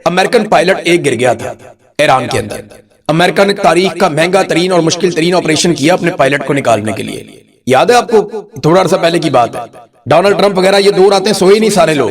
American pilot ایک گر گیا تھا ایران کے اندر. امریکہ نے تاریخ کا مہنگا ترین اور مشکل ترین آپریشن کیا اپنے پائلٹ کو نکالنے کے لیے. یاد ہے آپ کو؟ تھوڑا عرصہ پہلے کی بات ہے. ڈونلڈ ٹرمپ وغیرہ یہ دو راتیں سوئے نہیں سارے لوگ.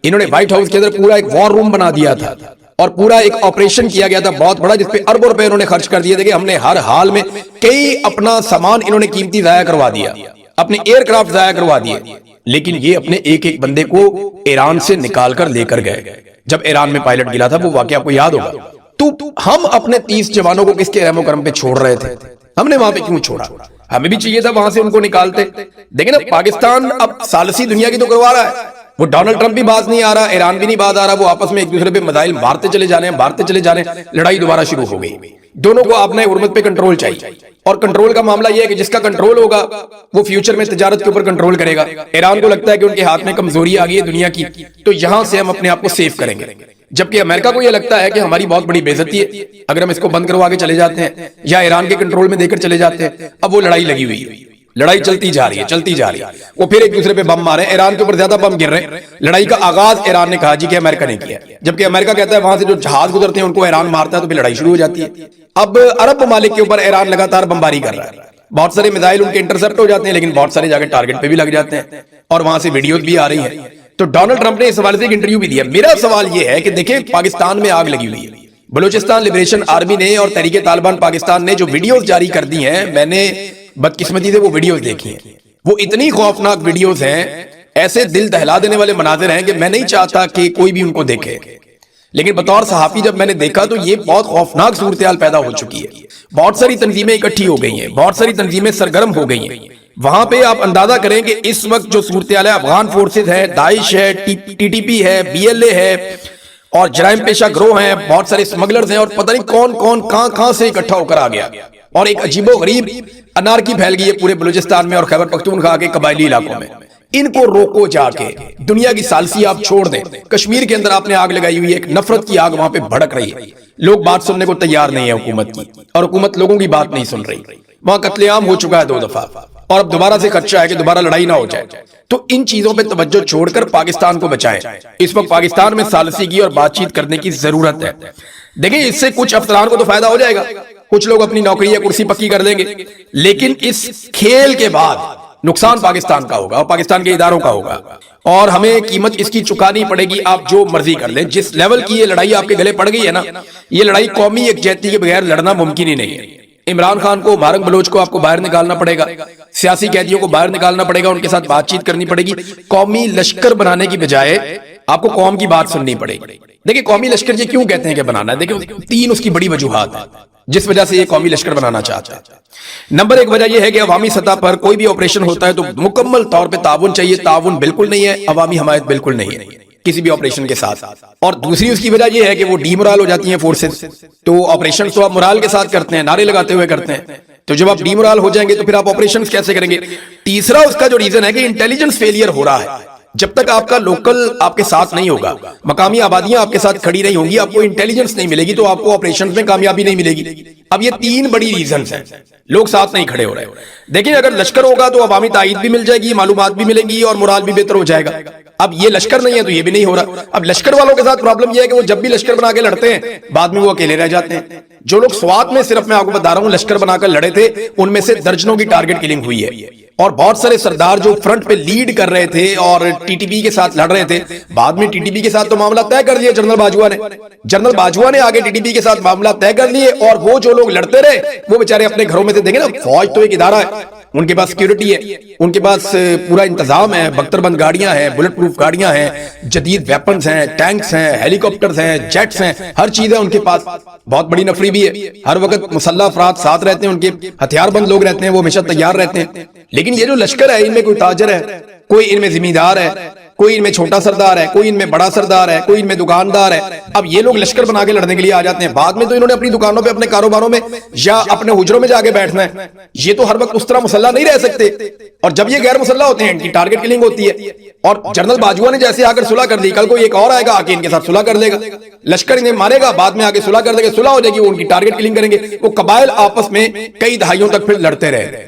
انہوں نے وائٹ ہاؤس کے اندر پورا ایک وار روم بنا دیا تھا اور پورا ایک آپریشن کیا گیا تھا بہت بڑا، جس پہ اربوں روپے انہوں نے خرچ کر دیے تھے کہ ہم نے ہر حال میں کئی اپنا سامان انہوں نے قیمتی ضائع کروا دیا، اپنے ایئر کرافٹ ضائع کروا دیے. لیکن یہ اپنے ایک ایک بندے کو ایران سے نکال کر لے کر گئے. جب ایران میں پائلٹ گلا تھا وہ واقعہ آپ کو یاد ہوگا. تو ہم اپنے 30 جوانوں کو کس کے رحم و کرم پہ چھوڑ رہے تھے؟ ہم نے وہاں پہ کیوں چھوڑا؟ ہمیں بھی چاہیے تھا وہاں سے ان کو نکالتے. دیکھیں نا پاکستان اب ثالثی دنیا کی تو کروا رہا ہے. وہ ڈونلڈ ٹرمپ بھی باز نہیں آ رہا، ایران بھی نہیں باز آ رہا، وہ آپس میں ایک دوسرے پہ میزائل مارتے چلے جا رہے ہیں. لڑائی دوبارہ شروع ہو گئی. دونوں کو اپنے حرمت پہ کنٹرول چاہیے، اور کنٹرول کا معاملہ یہ ہے کہ جس کا کنٹرول ہوگا وہ فیوچر میں تجارت کے اوپر کنٹرول کرے گا. ایران کو لگتا ہے کہ ان کے ہاتھ میں کمزوری آ گئی ہے دنیا کی، تو یہاں سے ہم اپنے آپ کو سیف کریں گے. جبکہ امریکہ کو یہ لگتا ہے کہ ہماری بہت بڑی بے عزتی ہے اگر ہم اس کو بند کروا کے چلے جاتے ہیں یا ایران کے کنٹرول میں دے کر چلے جاتے ہیں. اب وہ لڑائی لگی ہوئی ہے، لڑائی چلتی جا رہی ہے. وہ پھر ایک دوسرے پہ بم مارے، ایران کے اوپر زیادہ بم گر رہے ہیں. لڑائی کا آغاز ایران نے کہا جی کہ امریکہ نے کیا، جبکہ امریکہ کہتا ہے وہاں سے جو جہاز گزرتے ہیں ان کو ایران مارتا ہے، تو پھر لڑائی شروع ہو جاتی ہے. اب عرب ممالک کے اوپر ایران لگاتار بمباری کر رہا ہے. بہت سارے میزائل ان کے انٹرسپٹ ہو جاتے ہیں، لیکن بہت سارے جا کے ٹارگٹ پہ بھی لگ جاتے ہیں اور وہاں سے ویڈیوز بھی آ رہی ہیں. تو ڈونلڈ ٹرمپ نے اس حوالے سے ایک انٹرویو بھی دیا. میرا سوال یہ ہے کہ دیکھیں پاکستان میں آگ لگی ہوئی ہے. بلوچستان لبریشن آرمی نے اور تحریک طالبان پاکستان نے جو ویڈیوز جاری کر دی ہیں، میں نے بدقسمتی سے وہ ویڈیوز دیکھی ہیں. وہ اتنی خوفناک ویڈیوز ہیں، ایسے دل دہلا دینے والے مناظر ہیں کہ میں نہیں چاہتا کہ کوئی بھی ان کو دیکھے. لیکن بطور صحافی جب میں نے دیکھا تو یہ بہت خوفناک صورتحال پیدا ہو چکی ہے. بہت ساری تنظیمیں اکٹھی ہو گئی ہیں، بہت ساری تنظیمیں سرگرم ہو گئی ہیں. وہاں پہ آپ اندازہ کریں کہ اس وقت جو صورتحال ہے، افغان فورسز ہے، داعش ہے، ٹی ٹی پی ہے، بی ایل اے ہے اور جرائم پیشہ گروہ ہیں، بہت سارے اسمگلرز ہیں، اور پتہ نہیں کون کون کہاں سے اکٹھا ہو کر آ گیا. اور ایک عجیب و غریب انارکی پھیل گئی ہے پورے بلوچستان میں اور خیبر پختونخوا کے قبائلی علاقوں میں. ان کو روکو جا کے. دنیا کی ثالثی آپ چھوڑ دیں. کشمیر کے اندر آپ نے آگ لگائی ہوئی ہے، ایک نفرت کی آگ وہاں پہ بھڑک رہی ہے. لوگ بات سننے کو تیار نہیں ہے حکومت کی، اور حکومت لوگوں کی بات نہیں سن رہی. وہاں قتل عام ہو چکا ہے 2 دفعہ، اور اب دوبارہ سے خدشہ ہے کہ دوبارہ لڑائی نہ ہو جائے. تو ان چیزوں پہ توجہ چھوڑ کر پاکستان کو بچائیں. اس وقت پاکستان میں ثالثی کی اور بات چیت کرنے کی ضرورت ہے. دیکھیں اس سے کچھ افسران کو تو فائدہ ہو جائے گا، کچھ لوگ اپنی نوکری یا کرسی پکی کر لیں گے، لیکن اس کھیل کے بعد نقصان پاکستان کا ہوگا اور پاکستان کے اداروں کا ہوگا، اور ہمیں قیمت اس کی چکانی پڑے گی. آپ جو مرضی کر لیں، جس لیول کی یہ لڑائی آپ کے گلے پڑ گئی ہے نا، یہ لڑائی قومی یکجہتی کے بغیر لڑنا ممکن ہی نہیں ہے. عمران خان کو، مارنگ بلوچ کو آپ کو باہر نکالنا پڑے گا، سیاسی قیدیوں کو باہر نکالنا پڑے گا، ان کے ساتھ بات چیت کرنی پڑے گی. قومی لشکر بنانے کی بجائے آپ کو قوم کی بات سننی پڑے گی. دیکھیں قومی لشکر یہ کیوں کہتے ہیں کہ بنانا ہے؟ دیکھیں 3 اس کی بڑی وجوہات ہیں جس وجہ سے یہ قومی لشکر بنانا چاہتا ہے. نمبر 1 وجہ یہ ہے کہ عوامی سطح پر کوئی بھی آپریشن ہوتا ہے تو مکمل طور پہ تعاون چاہیے. تعاون بالکل نہیں ہے، عوامی حمایت بالکل نہیں ہے کسی بھی آپریشن کے ساتھ. اور دوسری اس کی وجہ یہ ہے کہ وہ ڈی مرال ہو جاتی ہیں فورسز. تو آپریشن تو آپ مرال کے ساتھ کرتے ہیں، نعرے لگاتے ہوئے کرتے ہیں، تو جب آپ ڈی مرال ہو جائیں گے تو پھر آپ آپریشنز کیسے کریں گے؟ تیسرا اس کا جو ریزن ہے کہ انٹیلیجنس فیلئر ہو رہا ہے. جب تک آپ کا لوکل آپ کے ساتھ نہیں ہوگا، مقامی آبادیاں آپ کے ساتھ کھڑی نہیں ہوں گی، آپ کو انٹیلیجنس نہیں ملے گی، تو آپ کو آپریشنز میں کامیابی نہیں ملے گی. اب یہ 3 بڑی ریزنز ہیں، لوگ ساتھ نہیں کھڑے ہو رہے. دیکھیں اگر لشکر ہوگا تو عوامی تائید بھی مل جائے گی، معلومات بھی ملیں گی، اور مرال بھی بہتر ہو جائے گا. اب یہ لشکر نہیں ہے تو یہ بھی نہیں ہو رہا. اب لشکر والوں کے ساتھ پرابلم یہ ہے کہ وہ جب بھی لشکر بنا کے لڑتے ہیں بعد میں وہ اکیلے رہ جاتے ہیں. جو لوگ سوات میں صرف میں آپ کو بتا رہا ہوں لشکر بنا کر لڑے تھے، ان میں سے درجنوں کی ٹارگٹ کلنگ ہوئی ہے. اور بہت سارے سردار جو فرنٹ پہ لیڈ کر رہے تھے اور ٹی ٹی پی کے ساتھ لڑ رہے تھے، بعد میں ٹی ٹی پی کے ساتھ تو معاملہ طے کر لیا جنرل باجوہ نے آگے ٹی ٹی پی کے ساتھ معاملہ طے کر لیے. اور وہ جو لوگ لڑتے رہے وہ بیچارے اپنے گھروں میں سے. دیکھیں نا فوج تو ایک ادارہ ہے، ان کے پاس سیکیورٹی ہے، ان کے پاس پورا انتظام ہے، بختر بند گاڑیاں ہیں، بلٹ پروف گاڑیاں ہیں، جدید ویپنز ہیں، ٹینکس ہیں، ہیلی کاپٹرز ہیں، جیٹس ہیں، ہر چیز ہے ان کے پاس. بہت بڑی نفری بھی ہے، ہر وقت مسلح افراد ساتھ رہتے ہیں، ان کے ہتھیار بند لوگ رہتے ہیں، وہ ہمیشہ تیار رہتے ہیں. لیکن یہ جو لشکر ہے ان میں کوئی تاجر ہے، کوئی ان میں زمیندار ہے، کوئی ان میں چھوٹا سردار ہے، کوئی ان میں بڑا سردار ہے، کوئی ان میں دکاندار ہے. اب یہ لوگ لشکر بنا کے لڑنے کے لیے آ جاتے ہیں، بعد میں تو انہوں نے اپنی دکانوں پہ، اپنے کاروباروں میں یا اپنے حجروں میں جا کے بیٹھنا ہے. یہ تو ہر وقت اس طرح مسلح نہیں رہ سکتے، اور جب یہ غیر مسلح ہوتے ہیں ان کی ٹارگٹ کلنگ ہوتی ہے. اور جنرل باجوہ نے جیسے آ کر صلح کر دی، کل کو ایک اور آئے گا آ کے ان کے ساتھ صلح کر لے گا. لشکر انہیں مارے گا، بعد میں آ کے صلح کر دے گا، صلح ہو جائے گی، وہ ان کی ٹارگٹ کلنگ کریں گے. وہ قبائل آپس میں کئی دہائیوں تک پھر لڑتے رہے.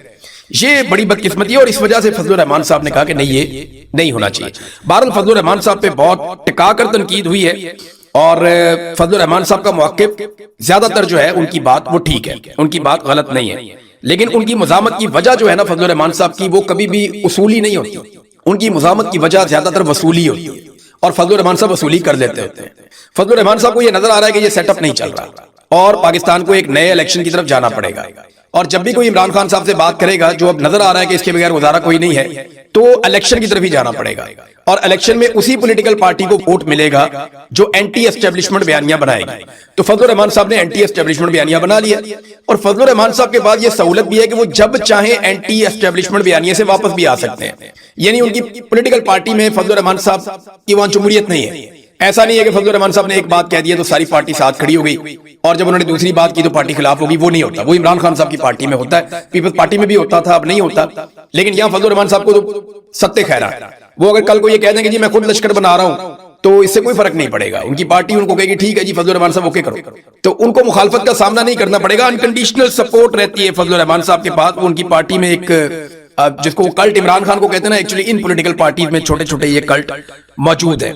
یہ بڑی بدقسمتی ہے، اور اس وجہ سے فضل الرحمان صاحب نے کہا کہ نہیں، یہ نہیں ہونا چاہیے. بہرحال فضل الرحمان صاحب پہ بہت ٹکا کر تنقید ہوئی ہے، اور فضل الرحمان صاحب کا موقف زیادہ تر جو ہے ان کی بات وہ ٹھیک ہے، ان کی بات غلط نہیں ہے، لیکن ان کی مزاحمت کی وجہ جو ہے نا فضل الرحمان صاحب کی، وہ کبھی بھی اصولی نہیں ہوتی، ان کی مزاحمت کی وجہ زیادہ تر وصولی ہوتی ہے، اور فضل الرحمان صاحب وصولی کر لیتے ہوتے ہیں۔ فضل الرحمان صاحب کو یہ نظر آ رہا ہے کہ یہ سیٹ اپ نہیں چل رہا اور پاکستان کو ایک نئے الیکشن کی طرف جانا پڑے گا، اور جب بھی کوئی عمران خان صاحب سے بات کرے گا جو اب نظر آ رہا ہے کہ اس کے بغیر گزارا کوئی نہیں ہے، تو الیکشن کی طرف ہی جانا پڑے گا، اور الیکشن میں اسی پولیٹیکل پارٹی کو ووٹ ملے گا جو اینٹی اسٹیبلشمنٹ بیانیاں بنائے گی۔ تو فضل الرحمان صاحب نے اینٹی اسٹیبلشمنٹ بیانیاں بنا لیا، اور فضل الرحمان صاحب کے بعد یہ سہولت بھی ہے کہ وہ جب چاہیں اینٹی اسٹیبلشمنٹ بیانیے سے واپس بھی آ سکتے ہیں، یعنی ان کی پولیٹیکل پارٹی میں فضل الرحمان صاحب کی وہاں جمہوریت نہیں ہے۔ ایسا نہیں ہے کہ فضل الرحمان صاحب نے ایک بات کہہ دی تو ساری پارٹی ساتھ کھڑی ہو گئی، اور جب انہوں نے دوسری بات کی تو پارٹی خلاف ہوگی، وہ نہیں ہوتا۔ وہ عمران خان صاحب کی پارٹی میں ہوتا ہے، پیپلز پارٹی میں بھی ہوتا تھا، اب نہیں ہوتا، لیکن یہاں فضل الرحمان صاحب کو تو ستے خیرہ، وہ اگر کل کو یہ کہہ دیں کہ جی میں خود لشکر بنا رہا ہوں تو اس سے کوئی فرق نہیں پڑے گا، ان کی پارٹی ان کو کہے گی ٹھیک ہے جی فضل الرحمان صاحب اوکے کرو، تو ان کو مخالفت کا سامنا نہیں کرنا پڑے گا، انکنڈیشنل سپورٹ رہتی ہے فضل الرحمان صاحب کے پاس۔ وہ ان کی پارٹی میں ایک جس کو کلٹ عمران خان کو کہتے ہیں نا، ایکچولی ان پولیٹیکل پارٹیز میں چھوٹے چھوٹے یہ کلٹ موجود ہے۔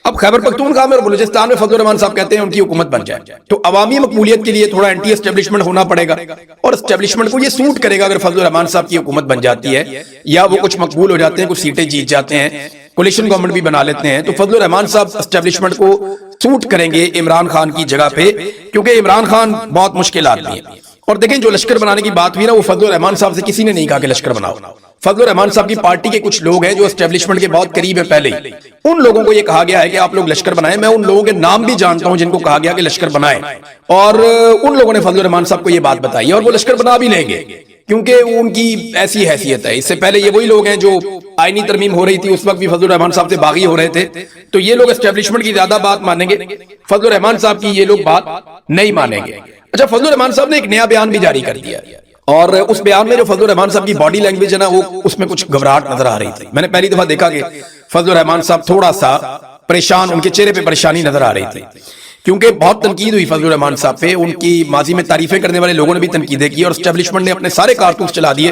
اب خیبر پختونخوا میں اور بلوچستان میں فضل الرحمان صاحب کہتے ہیں ان کی حکومت بن جائے، تو عوامی مقبولیت کے لیے تھوڑا اینٹی اسٹیبلشمنٹ ہونا پڑے گا، اور اسٹیبلشمنٹ کو یہ سوٹ کرے گا اگر فضل الرحمان صاحب کی حکومت بن جاتی ہے، یا وہ کچھ مقبول ہو جاتے ہیں، کچھ سیٹیں جیت جاتے ہیں، کولیشن گورنمنٹ بھی بنا لیتے ہیں، تو فضل الرحمان صاحب اسٹیبلشمنٹ کو سوٹ کریں گے عمران خان کی جگہ پہ، کیونکہ عمران خان بہت مشکل آدمی ہے۔ اور دیکھیں جو لشکر بنانے کی بات ہوئی نا، وہ فضل الرحمان صاحب سے کسی نے نہیں کہا کہ لشکر بناؤ۔ فضل الرحمان صاحب کی پارٹی کے کچھ لوگ ہیں جو اسٹیبلشمنٹ کے بہت قریب ہیں، پہلے ہی ان لوگوں کو یہ کہا گیا ہے کہ آپ لوگ لشکر بنائیں۔ میں ان لوگوں کے نام بھی جانتا ہوں جن کو کہا گیا کہ لشکر بنائیں، اور ان لوگوں نے فضل الرحمان صاحب کو یہ بات بتائی ہے، اور وہ لشکر بنا بھی لیں گے کیونکہ ان کی ایسی حیثیت ہے۔ اس سے پہلے یہ وہی لوگ ہیں جو آئینی ترمیم ہو رہی تھی، اس وقت بھی فضل الرحمان صاحب سے باغی ہو رہے تھے، تو یہ لوگ اسٹیبلشمنٹ کی زیادہ بات مانیں گے، فضل الرحمان صاحب کی یہ لوگ بات نہیں مانیں گے۔ اچھا، فضل الرحمان صاحب نے ایک نیا بیان بھی جاری کر دیا، اور اس بیان میں جو فضل الرحمان صاحب کی باڈی لینگویج ہے نا، وہ اس میں کچھ گھبراہٹ نظر آ رہی تھی۔ میں نے پہلی دفعہ دیکھا کہ فضل الرحمان صاحب تھوڑا سا پریشان، ان کے چہرے پہ پریشانی نظر آ رہی تھی، کیونکہ بہت تنقید ہوئی فضل الرحمان صاحب پہ، ان کی ماضی میں تعریفیں کرنے والے لوگوں نے بھی تنقیدیں کی، اور اسٹیبلشمنٹ نے اپنے سارے کارتوس چلا دیے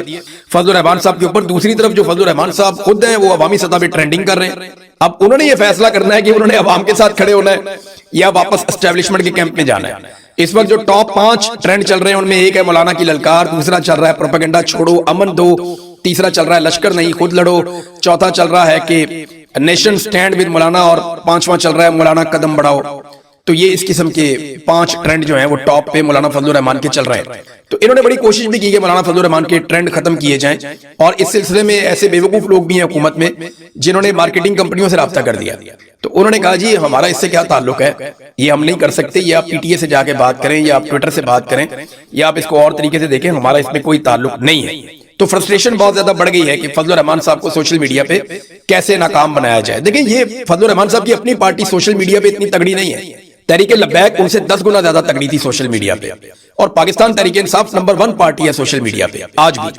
فضل الرحمان صاحب کے اوپر۔ دوسری طرف جو فضل الرحمان صاحب خود ہیں وہ عوامی سطح پہ ٹرینڈنگ کر رہے ہیں۔ اب انہوں نے یہ فیصلہ کرنا ہے کہ انہوں نے عوام کے ساتھ کھڑے ہونا ہے یا واپس اسٹیبلشمنٹ کے کیمپ میں جانا ہے۔ اس وقت جو ٹاپ 5 ٹرینڈ چل رہے ہیں ان میں ایک ہے مولانا کی للکار، دوسرا چل رہا ہے پروپیگنڈا چھوڑو امن دو، تیسرا چل رہا ہے لشکر نہیں خود لڑو، چوتھا چل رہا ہے کہ نیشن سٹینڈ ود مولانا، اور پانچواں چل رہا ہے مولانا قدم بڑھاؤ۔ تو یہ اس قسم کے 5 ٹرینڈ جو ہیں وہ ٹاپ پہ مولانا فضل الرحمان کے چل رہے ہیں۔ تو انہوں نے بڑی کوشش بھی کی کہ مولانا فضل الرحمان کے ٹرینڈ ختم کیے جائیں، اور اس سلسلے میں ایسے بیوقوف لوگ بھی ہیں حکومت میں جنہوں نے مارکیٹنگ کمپنیوں سے رابطہ کر دیا، تو انہوں نے کہا جی ہمارا اس سے کیا تعلق ہے، یہ ہم نہیں کر سکتے، یہ آپ پی ٹی اے سے جا کے بات کریں، یا آپ ٹویٹر سے بات کریں، یا آپ اس کو اور طریقے سے دیکھیں، ہمارا اس میں کوئی تعلق نہیں ہے۔ تو فرسٹریشن بہت زیادہ بڑھ گئی ہے کہ فضل الرحمان صاحب کو سوشل میڈیا پہ کیسے ناکام بنایا جائے۔ دیکھیں یہ فضل الرحمان صاحب کی اپنی پارٹی سوشل میڈیا پہ اتنی تگڑی نہیں ہے، تحریک لبیک ان سے 10 گنا زیادہ تگڑی تھی سوشل میڈیا پہ، اور پاکستان تحریک انصاف نمبر 1 پارٹی ہے سوشل میڈیا پہ آج بھی۔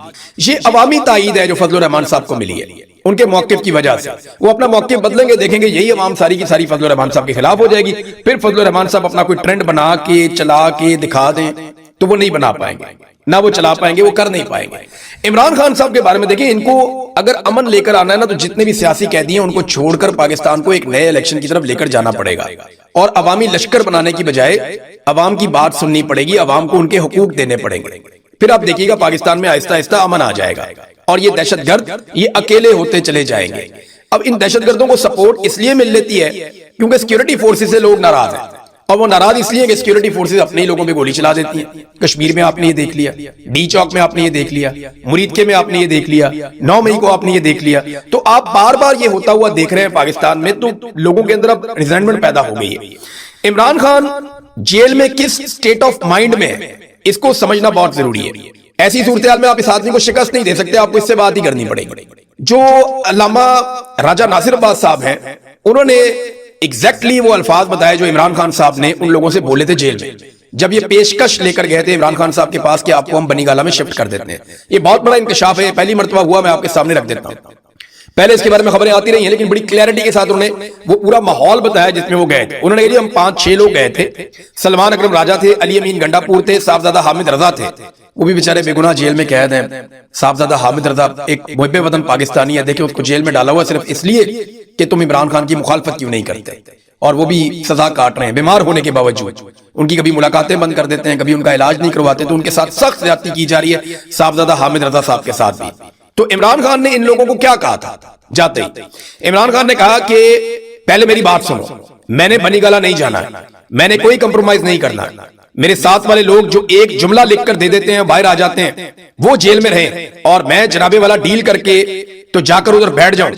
یہ عوامی تائید ہے جو فضل الرحمان صاحب کو ملی ہے ان کے موقف کی وجہ سے۔ وہ اپنا موقف بدلیں گے، دیکھیں گے یہی عوام ساری کی ساری فضل الرحمان صاحب کے خلاف ہو جائے گی، پھر فضل الرحمان صاحب اپنا کوئی ٹرینڈ بنا کے چلا کے دکھا دیں تو وہ نہیں بنا پائیں گے، نہ وہ چلا پائیں گے، وہ کر نہیں پائیں گے۔ عمران خان صاحب کے بارے میں دیکھیں، ان کو اگر امن لے کر آنا ہے نا، تو جتنے بھی سیاسی قیدی ہیں ان کو چھوڑ کر پاکستان کو ایک نئے الیکشن کی طرف لے کر جانا پڑے گا، اور عوامی لشکر بنانے کی بجائے عوام کی بات سننی پڑے گی، عوام کو ان کے حقوق دینے پڑیں گے، پھر آپ دیکھیے گا پاکستان میں آہستہ آہستہ امن آ جائے گا، اور یہ دہشت گرد یہ اکیلے ہوتے چلے جائیں گے۔ اب ان دہشت گردوں کو سپورٹ اس لیے مل لیتی ہے کیونکہ سیکیورٹی فورسز سے لوگ ناراض ہیں، اور وہ ناراض اس لیے کہ سیکیورٹی فورسز اپنے ہی لوگوں پہ گولی چلا دیتی ہیں۔ کشمیر میں آپ نے یہ دیکھ لیا، ڈی چوک میں آپ نے یہ دیکھ لیا، مریدکے میں آپ نے یہ دیکھ لیا، 9 مئی کو آپ نے یہ دیکھ لیا، تو آپ بار بار یہ ہوتا ہوا دیکھ رہے ہیں پاکستان میں، تو لوگوں کے اندر اب ریزنٹمنٹ پیدا ہو گئی ہے۔ عمران خان جیل میں کس سٹیٹ آف مائنڈ میں ہے اس کو سمجھنا بہت ضروری ہے۔ ایسی صورتحال میں آپ اس آدمی کو شکست نہیں دے سکتے، آپ کو اس سے بات ہی کرنی پڑے گی۔ جو علامہ راجہ ناصر عباس صاحب ہیں، انہوں نے ایگزیکٹلی وہ الفاظ بتائے جو عمران خان صاحب نے ان لوگوں سے بولے تھے جیل میں، جب یہ پیشکش لے کر گئے تھے عمران خان صاحب کے پاس کہ آپ کو ہم بنی گالہ میں شفٹ کر دیتے ہیں۔ یہ بہت بڑا انکشاف ہے، پہلی مرتبہ ہوا، میں آپ کے سامنے رکھ دیتا ہوں۔ پہلے اس کے بارے میں خبریں آتی رہی ہیں لیکن بڑی کلیئرٹی کے ساتھ انہوں نے وہ پورا ماحول بتایا جس میں وہ گئے تھے۔ انہوں نے کہا ہم 5-6 لوگ گئے تھے، سلمان اکرم راجہ تھے، علی امین گنڈا پور تھے، صاحبزادہ حامد رضا تھے، وہ بھی بیچارے بے گناہ جیل میں قید ہیں۔ صاحبزادہ حامد رضا ایک محب وطن پاکستانی ہے، دیکھیں اس کو جیل میں ڈالا ہوا صرف اس لیے کہ تم عمران خان کی مخالفت کیوں نہیں کرتے، اور وہ بھی سزا کاٹ رہے ہیں بیمار ہونے کے باوجود. ان کی کبھی ملاقاتیں بند کر دیتے ہیں, کبھی ان کا علاج نہیں کرواتے, تو ان کے ساتھ سخت زیادتی کی جا رہی ہے صاحبزادہ حامد رضا صاحب کے ساتھ بھی. تو عمران خان نے ان لوگوں کو کیا کہا تھا جاتے ہی؟ عمران خان نے کہا کہ پہلے میری بات سنو, میں نے بنی گالا نہیں جانا, میں نے کوئی کمپرومائز نہیں کرنا. میرے ساتھ والے لوگ جو ایک جملہ لکھ کر دے دیتے ہیں باہر آ جاتے ہیں, وہ جیل میں رہیں, اور میں جنابے والا ڈیل کر کے تو جا کر ادھر بیٹھ جاؤں,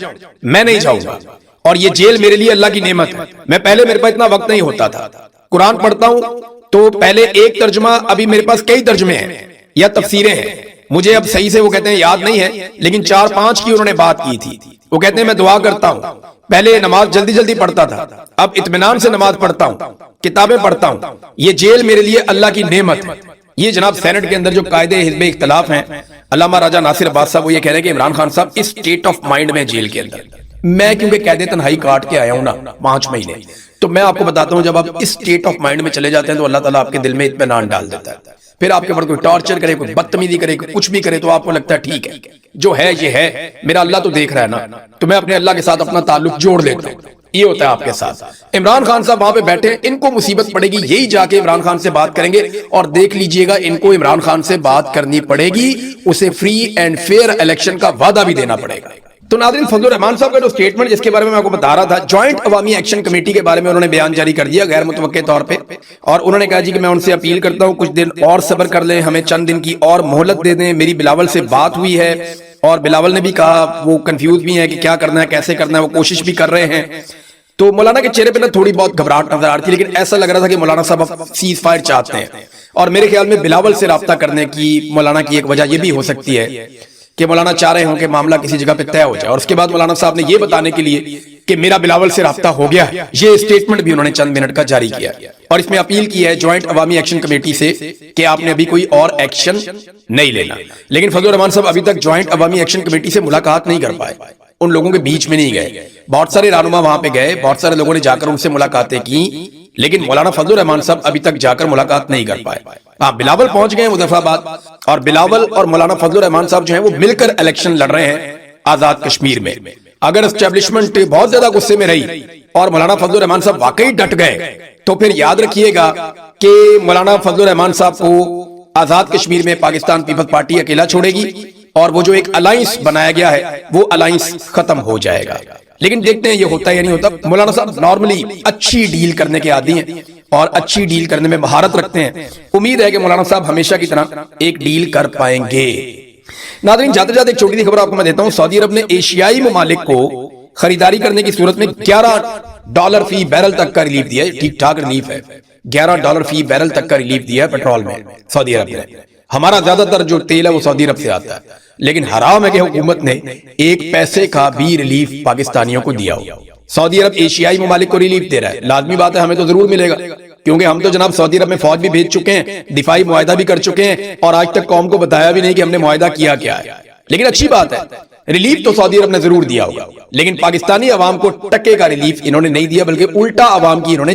میں نہیں جاؤں گا. اور یہ جیل میرے لیے اللہ کی نعمت ہے. میں پہلے میرے پاس اتنا وقت نہیں ہوتا تھا, قرآن پڑھتا ہوں تو پہلے ایک ترجمہ, ابھی میرے پاس کئی ترجمے ہیں یا تفسیریں ہیں, مجھے اب صحیح سے وہ کہتے ہیں یاد نہیں ہے, لیکن 4-5 کی انہوں نے بات کی تھی. وہ کہتے ہیں میں دعا کرتا ہوں, پہلے نماز جلدی جلدی پڑھتا تھا, اب اطمینان سے نماز پڑھتا ہوں, کتابیں پڑھتا ہوں, یہ جیل میرے لیے اللہ کی نعمت ہے. یہ جناب سینٹ کے اندر جو قاعدے حزب اختلاف ہیں, علامہ راجہ ناصر عباس صاحب وہ یہ کہہ رہے ہیں کہ عمران خان صاحب اس اسٹیٹ آف مائنڈ میں جیل کے اندر. میں کیونکہ قید تنہائی کاٹ کے آیا ہوں نا 5 مہینے, تو میں آپ کو بتاتا ہوں جب آپ اس اسٹیٹ آف مائنڈ میں چلے جاتے ہیں تو اللہ تعالیٰ آپ کے دل میں اطمینان ڈال دیتا ہے. پھر آپ کے اوپر کوئی ٹارچر کرے, کوئی بدتمیزی کرے, کوئی کچھ بھی کرے, تو آپ کو لگتا ہے ٹھیک ہے جو ہے یہ ہے, میرا اللہ تو دیکھ رہا ہے نا, تو میں اپنے اللہ کے ساتھ اپنا تعلق جوڑ لیتا ہوں. یہ ہوتا ہے آپ کے ساتھ. عمران خان صاحب وہاں پہ بیٹھے, ان کو مصیبت پڑے گی, یہی جا کے عمران خان سے بات کریں گے, اور دیکھ لیجئے گا ان کو عمران خان سے بات کرنی پڑے گی, اسے فری اینڈ فیئر الیکشن کا وعدہ بھی دینا پڑے گا. تو ناظرین, فضل الرحمان صاحب کا جو سٹیٹمنٹ جس کے بارے میں آپ کو بتا رہا تھا, جوائنٹ عوامی ایکشن کمیٹی کے بارے میں انہوں نے بیان جاری کر دیا غیر متوقع طور پہ, اور انہوں نے کہا جی کہ میں ان سے اپیل کرتا ہوں کچھ دن اور صبر کر لیں, ہمیں چند دن کی اور مہلت دے دیں. میری بلاول سے بات ہوئی ہے, اور بلاول نے بھی کہا وہ کنفیوز بھی ہیں کہ کیا کرنا ہے, کیسے کرنا ہے, وہ کوشش بھی کر رہے ہیں. تو مولانا کے چہرے پہ نا تھوڑی بہت گھبراہٹ نظر آ رہی تھی, لیکن ایسا لگ رہا تھا کہ مولانا صاحب اب سیز فائر چاہتے ہیں. اور میرے خیال میں بلاول سے رابطہ کرنے کی مولانا کی ایک وجہ یہ بھی ہو سکتی ہے کہ مولانا چاہ رہے ہوں کہ معاملہ کسی جگہ پہ طے ہو جائے, اور اس کے بعد مولانا صاحب نے یہ بتانے کے لیے کہ میرا بلاول سے رابطہ ہو گیا, یہ اسٹیٹمنٹ بھی انہوں نے چند منٹ کا جاری کیا, اور اس میں اپیل کی ہے جوائنٹ عوامی ایکشن کمیٹی سے کہ آپ نے ابھی کوئی اور ایکشن نہیں لینا. لیکن فضل الرحمان صاحب ابھی تک جوائنٹ عوامی ایکشن کمیٹی سے ملاقات نہیں کر پائے, ان لوگوں کے بیچ میں نہیں گئے. بہت سارے رہنما وہاں پہ گئے, بہت سارے لوگوں نے جا کر ان سے ملاقاتیں کی, لیکن مولانا فضل الرحمان صاحب ابھی تک جا کر ملاقات نہیں کر پائے. ہاں, بلاول پہنچ گئے مظفرآباد, اور بلاول اور مولانا فضل الرحمان صاحب جو ہیں وہ مل کر الیکشن لڑ رہے ہیں آزاد کشمیر میں. اگر اسٹیبلشمنٹ بہت زیادہ غصے میں رہی اور مولانا فضل الرحمان صاحب واقعی ڈٹ گئے, تو پھر یاد رکھیے گا کہ مولانا فضل الرحمان صاحب کو آزاد کشمیر میں پاکستان پیپلز پارٹی اکیلا چھوڑے گی, اور وہ جو ایک الائنس بنایا گیا ہے وہ الائنس ختم ہو جائے گا. لیکن دیکھتے ہیں یہ ہوتا ہے یا نہیں ہوتا. مولانا صاحب نارملی اچھی ڈیل کرنے کے عادی ہیں اور اچھی ڈیل کرنے میں مہارت رکھتے ہیں. امید ہے کہ مولانا صاحب ہمیشہ کی طرح ایک ڈیل کر پائیں گے. ناظرین, جاتے جاتے ایک چھوٹی سی خبر آپ کو میں دیتا ہوں. سعودی عرب نے ایشیائی ممالک کو خریداری کرنے کی صورت میں $11 فی بیرل تک کا ریلیف دیا ہے. ٹھیک ٹھاک ریلیف ہے, $11 فی بیرل تک کا ریلیف دیا ہے پیٹرول میں سعودی عرب نے. ہمارا زیادہ تر جو تیل ہے وہ سعودی عرب سے آتا ہے, لیکن حرام ہے کہ حکومت نے 1 پیسے کا بھی ریلیف پاکستانیوں کو دیا ہو. سعودی عرب ایشیائی ممالک کو ریلیف دے رہا ہے, لازمی بات ہے ہمیں تو ضرور ملے گا, کیونکہ ہم تو جناب سعودی عرب میں فوج بھی بھیج چکے ہیں, دفاعی معاہدہ بھی کر چکے ہیں, اور آج تک قوم کو بتایا بھی نہیں کہ ہم نے معاہدہ کیا کیا ہے. لیکن اچھی بات ہے, ریلیف تو سعودی عرب نے ضرور دیا ہوگا, لیکن پاکستانی عوام کو ٹکے کا ریلیف انہوں نے نہیں دیا, بلکہ الٹا عوام کی انہوں نے